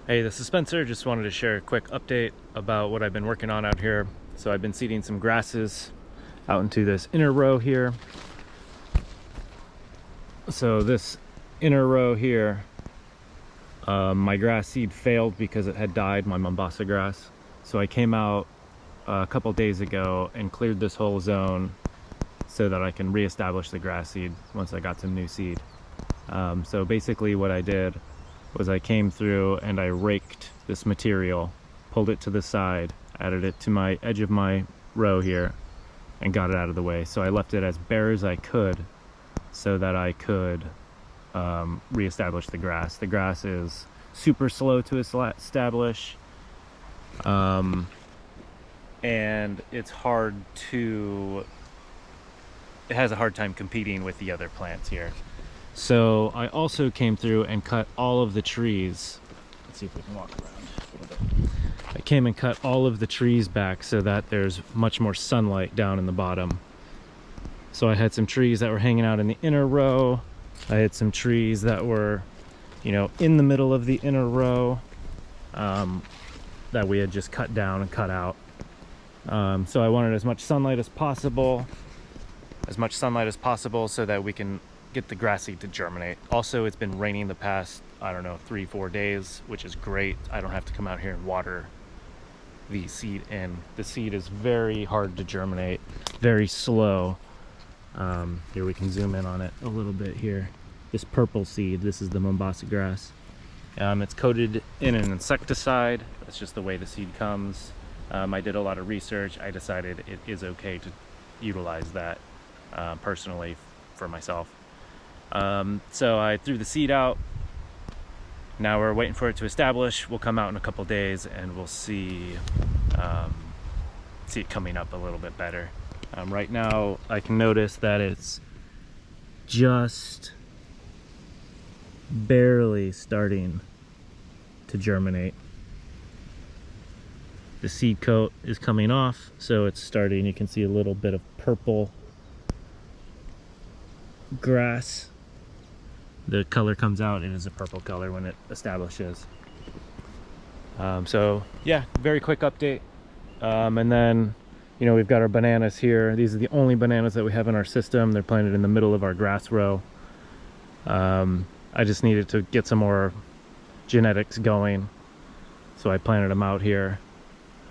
Hey, this is Spencer. Just wanted to share a quick update about what I've been working on out here. So I've been seeding some grasses out into this inner row here. So this inner row here, my grass seed failed because it had died, my Mombasa grass. So I came out a couple days ago and cleared this whole zone so that I can reestablish the grass seed once I got some new seed. So basically what I did was I came through and I raked this material, pulled it to the side, added it to my edge of my row here, and got it out of the way. So I left it as bare as I could so that I could reestablish the grass. The grass is super slow to establish, and it has a hard time competing with the other plants here. So I also came through and cut all of the trees. Let's see if we can walk around a little bit. I came and cut all of the trees back so that there's much more sunlight down in the bottom. So I had some trees that were hanging out in the inner row. I had some trees that were, in the middle of the inner row that we had just cut down and cut out. So I wanted as much sunlight as possible so that we can get the grass seed to germinate. Also, it's been raining the past, 3-4 days, which is great. I don't have to come out here and water the seed in. The seed is very hard to germinate, very slow. Here we can zoom in on it a little bit here. This purple seed, this is the Mombasa grass. It's coated in an insecticide. That's just the way the seed comes. I did a lot of research. I decided it is okay to utilize that personally for myself. So I threw the seed out. Now we're waiting for it to establish. We'll come out in a couple days and we'll see it coming up a little bit better. Right now I can notice that it's just barely starting to germinate. The seed coat is coming off, so it's starting. You can see a little bit of purple grass. The color comes out, it is a purple color when it establishes. So yeah, very quick update. And then we've got our bananas here. These are the only bananas that we have in our system. They're planted in the middle of our grass row. I just needed to get some more genetics going, so I planted them out here.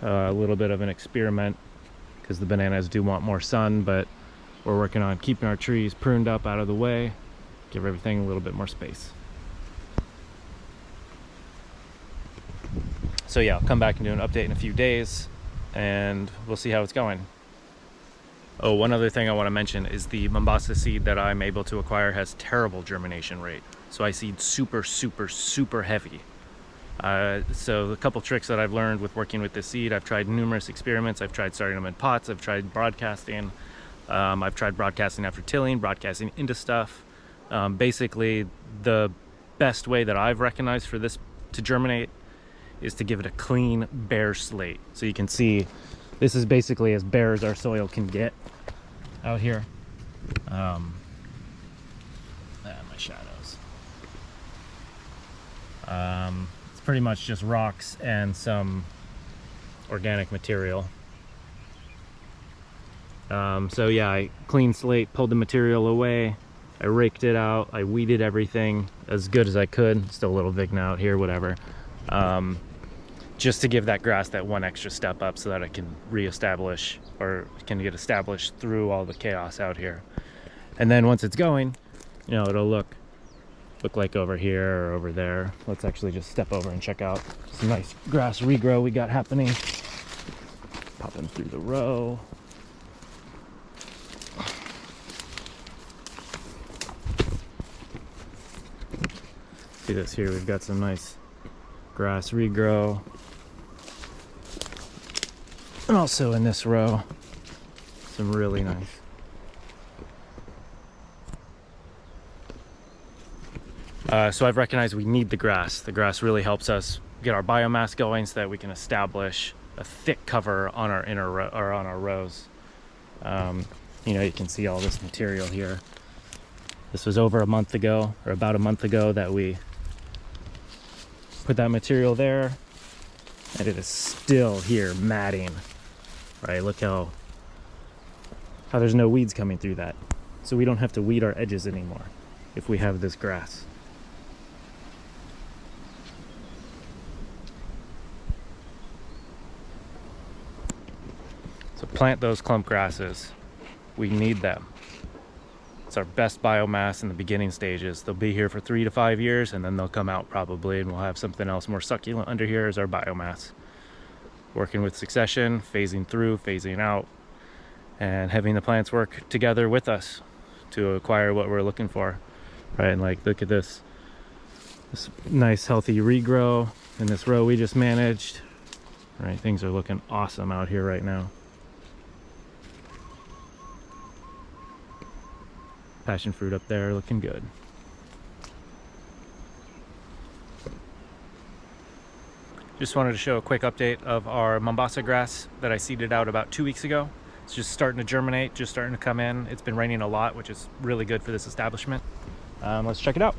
A little bit of an experiment because the bananas do want more sun, but we're working on keeping our trees pruned up out of the way, give everything a little bit more space. So yeah, I'll come back and do an update in a few days and we'll see how it's going. Oh, one other thing I want to mention is the Mombasa seed that I'm able to acquire has terrible germination rate. So I seed super, super, super heavy. So a couple tricks that I've learned with working with this seed, I've tried numerous experiments. I've tried starting them in pots, I've tried broadcasting. I've tried broadcasting after tilling, broadcasting into stuff. Basically, the best way that I've recognized for this to germinate is to give it a clean, bare slate. So you can see this is basically as bare as our soil can get out here. My shadows. It's pretty much just rocks and some organic material. So yeah, I clean slate, pulled the material away, I raked it out, I weeded everything as good as I could. Still a little vigna out here, whatever. Just to give that grass that one extra step up so that it can reestablish or can get established through all the chaos out here. And then once it's going, it'll look like over here or over there. Let's actually just step over and check out some nice grass regrow we got happening. Popping through the row. See this here, we've got some nice grass regrow. And also in this row, some really nice. So I've recognized we need the grass. The grass really helps us get our biomass going so that we can establish a thick cover on our inner row, or on our rows. You can see all this material here. This was over a month ago, or about a month ago, that we put that material there, and it is still here matting. Right, look how there's no weeds coming through that. So we don't have to weed our edges anymore if we have this grass. So plant those clump grasses. We need them. It's our best biomass in the beginning stages. They'll be here for 3 to 5 years, and then they'll come out probably, and we'll have something else more succulent under here as our biomass. Working with succession, phasing through, phasing out, and having the plants work together with us to acquire what we're looking for. Right, and like, look at this nice healthy regrow in this row we just managed. Right, things are looking awesome out here right now. Passion fruit up there looking good. Just wanted to show a quick update of our Mombasa grass that I seeded out about 2 weeks ago. It's just starting to germinate, just starting to come in. It's been raining a lot, which is really good for this establishment. Let's check it out.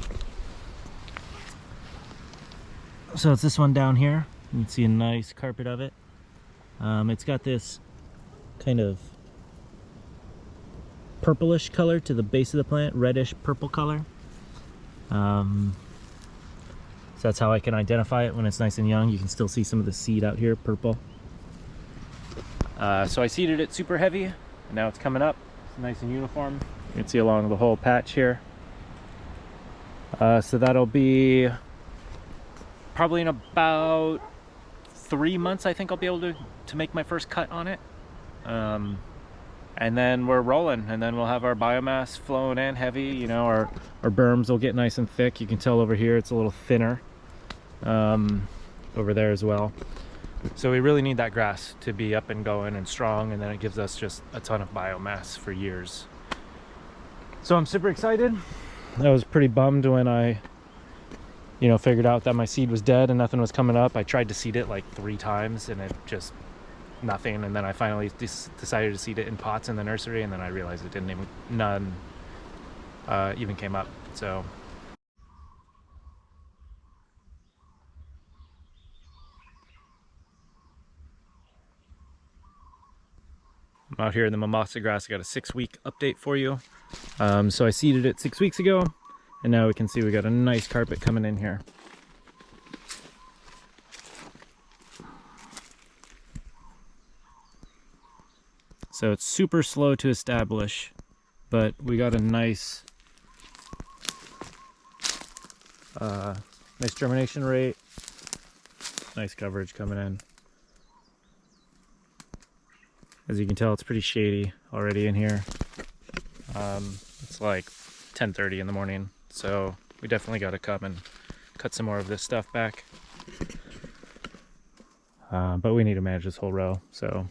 So it's this one down here. You can see a nice carpet of it. It's got this kind of purplish color to the base of the plant, reddish purple color. So that's how I can identify it when it's nice and young. You can still see some of the seed out here, purple. So I seeded it super heavy, and now it's coming up. It's nice and uniform. You can see along the whole patch here. So that'll be probably in about 3 months, I think I'll be able to make my first cut on it. And then we're rolling, and then we'll have our biomass flowing in heavy. You know, our berms will get nice and thick. You can tell over here it's a little thinner, over there as well. So we really need that grass to be up and going and strong, and then it gives us just a ton of biomass for years. So I'm super excited. I was pretty bummed when I, you know, figured out that my seed was dead and nothing was coming up. I tried to seed it like 3 times and it just nothing, and then I finally decided to seed it in pots in the nursery, and then I realized it didn't even, none even came up. So I'm out here in the Mombasa grass. I got a 6-week update for you. So I seeded it 6 weeks ago, and now we can see we got a nice carpet coming in here. So it's super slow to establish, but we got a nice nice germination rate, nice coverage coming in. As you can tell, it's pretty shady already in here. It's like 10:30 in the morning, so we definitely got to come and cut some more of this stuff back. But we need to manage this whole row, so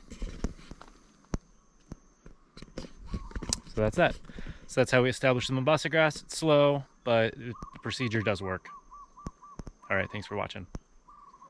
that's that. So that's how we establish the Mombasa grass. It's slow, but the procedure does work. All right, thanks for watching.